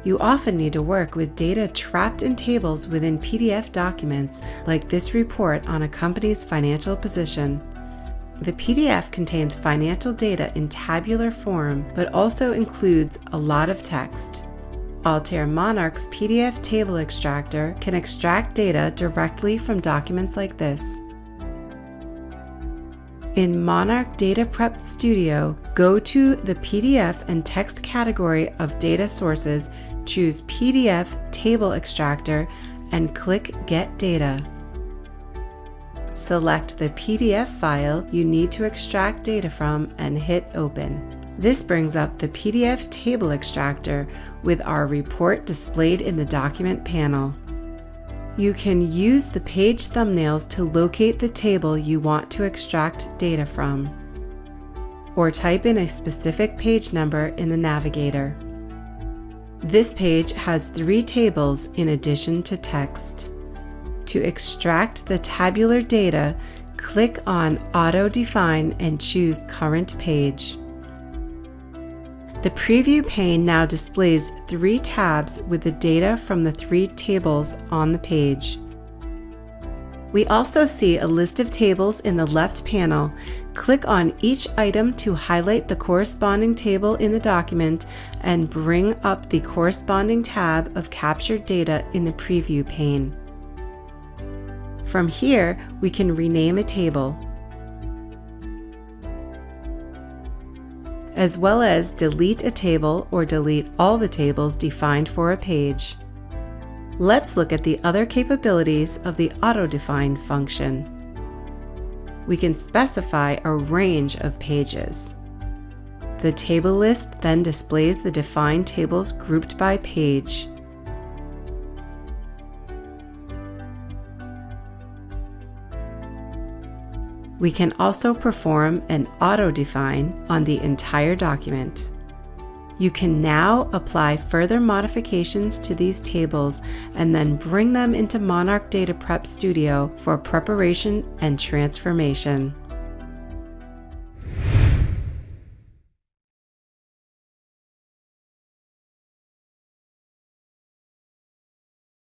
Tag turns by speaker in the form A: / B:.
A: You often need to work with data trapped in tables within PDF documents, like this report on a company's financial position. The PDF contains financial data in tabular form, but also includes a lot of text. Altair Monarch's PDF Table Extractor can extract data directly from documents like this. In Monarch Data Prep Studio, go to the PDF and text category of data sources, choose PDF Table Extractor, and click Get Data. Select the PDF file you need to extract data from and hit Open. This brings up the PDF Table Extractor with our report displayed in the document panel. You can use the page thumbnails to locate the table you want to extract data from, or type in a specific page number in the navigator. This page has 3 tables in addition to text. To extract the tabular data, click on Auto Define and choose Current Page. The preview pane now displays 3 tabs with the data from the 3 tables on the page. We also see a list of tables in the left panel. Click on each item to highlight the corresponding table in the document and bring up the corresponding tab of captured data in the preview pane. From here, we can rename a table, as well as delete a table or delete all the tables defined for a page. Let's look at the other capabilities of the Auto-Define function. We can specify a range of pages. The table list then displays the defined tables grouped by page. We can also perform an auto-define on the entire document. You can now apply further modifications to these tables and then bring them into Monarch Data Prep Studio for preparation and transformation.